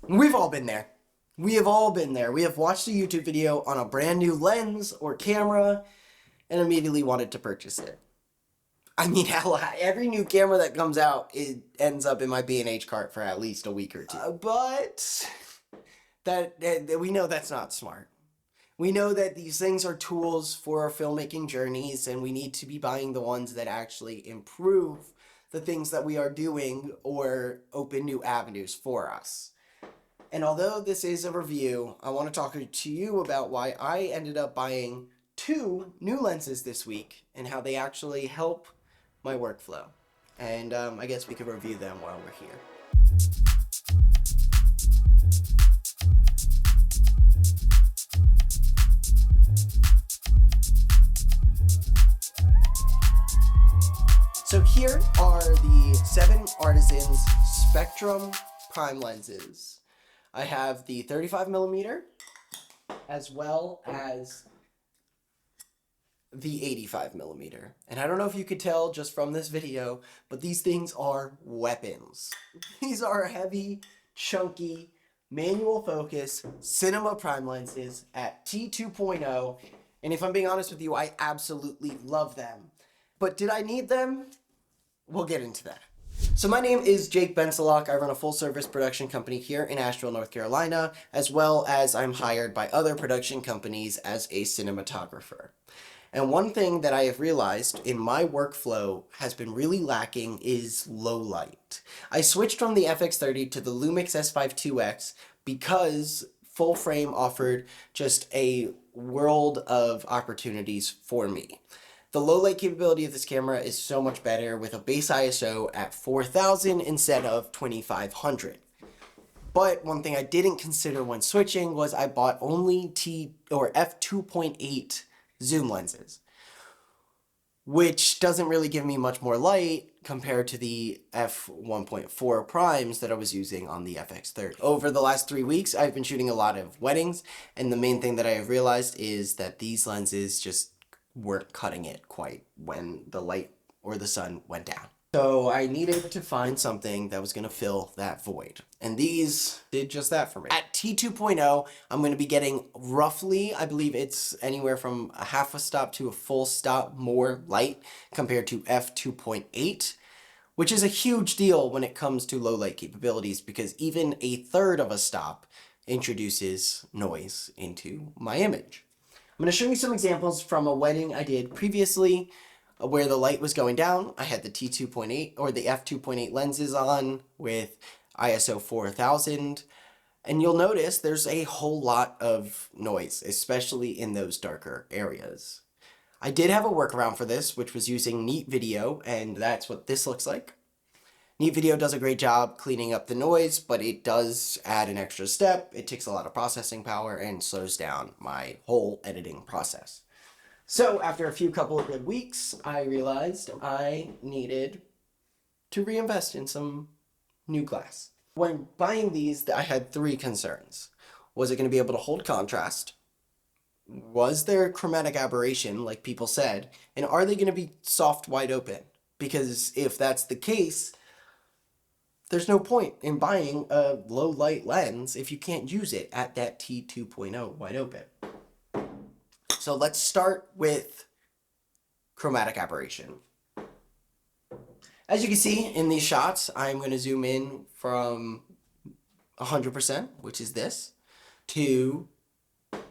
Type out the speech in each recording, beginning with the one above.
We've all been there. We have all been there. We have watched a YouTube video on a brand new lens or camera and immediately wanted to purchase it. I mean, hell, every new camera that comes out, it ends up in my B&H cart for at least a week or two. But that we know that's not smart. We know that these things are tools for our filmmaking journeys, and we need to be buying the ones that actually improve the things that we are doing or open new avenues for us. And although this is a review, I want to talk to you about why I ended up buying 2 new lenses this week and how they actually help my workflow. And I guess we could review them while we're here. So here are the 7Artisans Spectrum Prime Lenses. I have the 35mm as well as the 85mm. And I don't know if you could tell just from this video, but these things are weapons. These are heavy, chunky, manual focus cinema prime lenses at t2.0. And if I'm being honest with you, I absolutely love them. But did I need them? We'll get into that. So my name is Jake Benselock. I run a full-service production company here in Asheville, North Carolina, as well as I'm hired by other production companies as a cinematographer. And one thing that I have realized in my workflow has been really lacking is low light. I switched from the FX30 to the Lumix S5 2X because full frame offered just a world of opportunities for me. The low light capability of this camera is so much better with a base ISO at 4000 instead of 2500. But one thing I didn't consider when switching was I bought only f2.8 zoom lenses, which doesn't really give me much more light compared to the f1.4 primes that I was using on the FX30. Over the last 3 weeks, I've been shooting a lot of weddings, and the main thing that I have realized is that these lenses just weren't cutting it quite when the light or the sun went down. So I needed to find something that was going to fill that void. And these did just that for me. At T2.0, I'm going to be getting roughly, I believe it's anywhere from a half a stop to a full stop more light compared to f2.8, which is a huge deal when it comes to low light capabilities because even a third of a stop introduces noise into my image. I'm going to show you some examples from a wedding I did previously where the light was going down. I had the T2.8 or the f2.8 lenses on with ISO 4000, and you'll notice there's a whole lot of noise, especially in those darker areas. I did have a workaround for this, which was using Neat Video, and that's what this looks like. Neat Video does a great job cleaning up the noise, but it does add an extra step. It takes a lot of processing power and slows down my whole editing process. So after a couple of good weeks, I realized I needed to reinvest in some new glass. When buying these, I had 3 concerns. Was it going to be able to hold contrast? Was there chromatic aberration, like people said? And are they going to be soft wide open? Because if that's the case, there's no point in buying a low light lens if you can't use it at that T2.0 wide open. So let's start with chromatic aberration. As you can see in these shots, I'm going to zoom in from 100%, which is this, to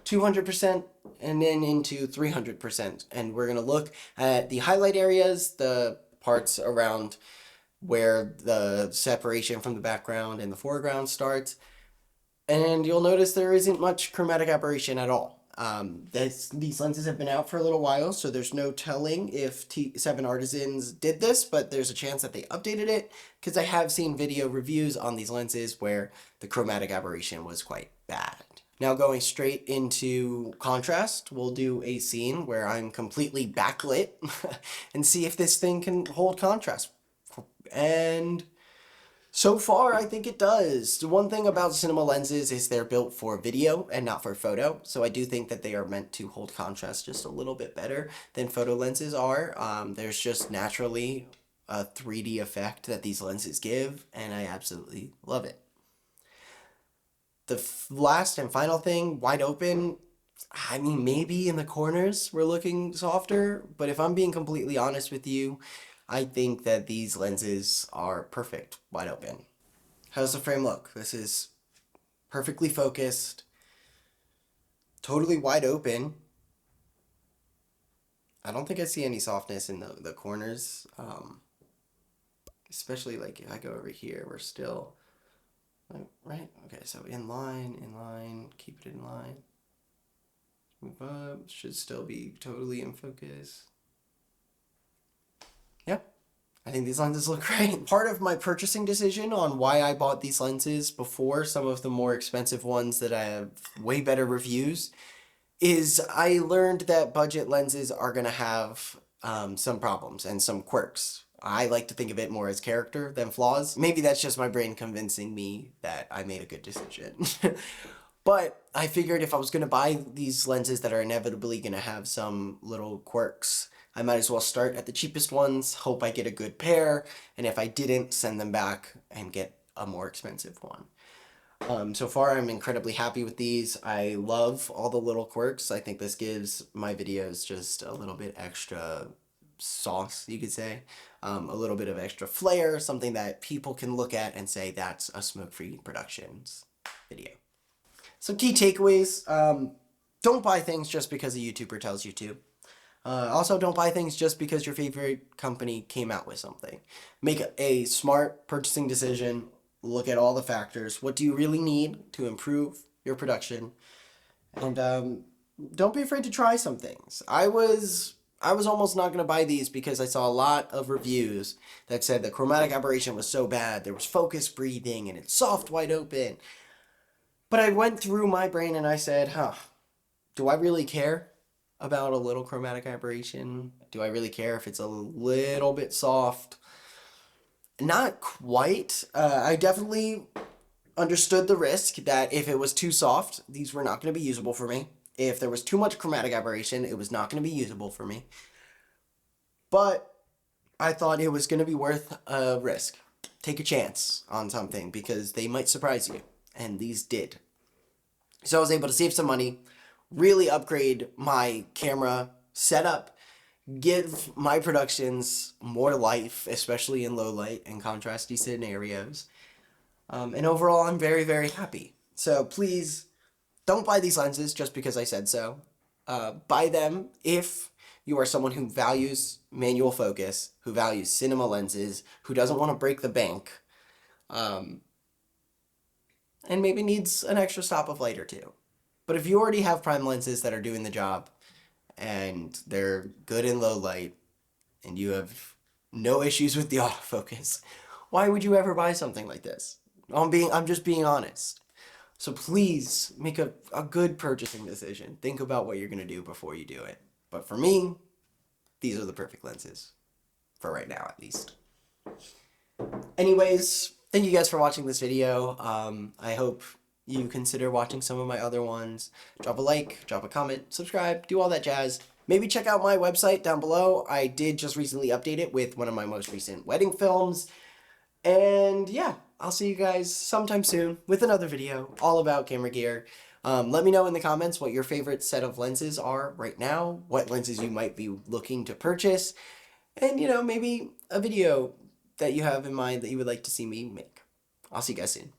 200% and then into 300%. And we're going to look at the highlight areas, the parts around where the separation from the background and the foreground starts. And you'll notice there isn't much chromatic aberration at all. These lenses have been out for a little while, so there's no telling if 7Artisans did this, but there's a chance that they updated it, because I have seen video reviews on these lenses where the chromatic aberration was quite bad. Now going straight into contrast, we'll do a scene where I'm completely backlit and see if this thing can hold contrast. And so far, I think it does. The one thing about cinema lenses is they're built for video and not for photo. So I do think that they are meant to hold contrast just a little bit better than photo lenses are. There's just naturally a 3D effect that these lenses give, and I absolutely love it. The last and final thing, wide open, I mean, maybe in the corners we're looking softer, but if I'm being completely honest with you, I think that these lenses are perfect wide open. How's the frame look? This is perfectly focused, totally wide open. I don't think I see any softness in the corners, especially like if I go over here, we're still, right? Okay, so in line, keep it in line. Move up, should still be totally in focus. Yeah, I think these lenses look great. Part of my purchasing decision on why I bought these lenses before some of the more expensive ones that I have way better reviews is I learned that budget lenses are going to have some problems and some quirks. I like to think of it more as character than flaws. Maybe that's just my brain convincing me that I made a good decision. But I figured if I was going to buy these lenses that are inevitably going to have some little quirks, I might as well start at the cheapest ones, hope I get a good pair, and if I didn't, send them back and get a more expensive one. So far, I'm incredibly happy with these. I love all the little quirks. I think this gives my videos just a little bit extra sauce, you could say. A little bit of extra flair, something that people can look at and say that's a Smoke-Free Productions video. So key takeaways, don't buy things just because a YouTuber tells you to. Also, don't buy things just because your favorite company came out with something. Make a smart purchasing decision. Look at all the factors. What do you really need to improve your production? And don't be afraid to try some things. I was almost not going to buy these because I saw a lot of reviews that said the chromatic aberration was so bad. There was focus breathing and it's soft wide open. But I went through my brain and I said, do I really care about a little chromatic aberration? Do I really care if it's a little bit soft? Not quite. I definitely understood the risk that if it was too soft, these were not going to be usable for me. If there was too much chromatic aberration, it was not going to be usable for me. But I thought it was going to be worth a risk. Take a chance on something because they might surprise you. And these did. So I was able to save some money, really upgrade my camera setup, give my productions more life, especially in low light and contrasty scenarios. And overall, I'm very, very happy. So please don't buy these lenses just because I said so. Buy them if you are someone who values manual focus, who values cinema lenses, who doesn't want to break the bank, and maybe needs an extra stop of light or two. But if you already have prime lenses that are doing the job, and they're good in low light, and you have no issues with the autofocus, why would you ever buy something like this? I'm just being honest. So please make a good purchasing decision. Think about what you're going to do before you do it. But for me, these are the perfect lenses. For right now, at least. Anyways, thank you guys for watching this video. I hope you consider watching some of my other ones. Drop a like, drop a comment, subscribe, do all that jazz. Maybe check out my website down below. I did just recently update it with one of my most recent wedding films. And yeah, I'll see you guys sometime soon with another video all about camera gear. Let me know in the comments what your favorite set of lenses are right now, what lenses you might be looking to purchase, and maybe a video that you have in mind that you would like to see me make. I'll see you guys soon.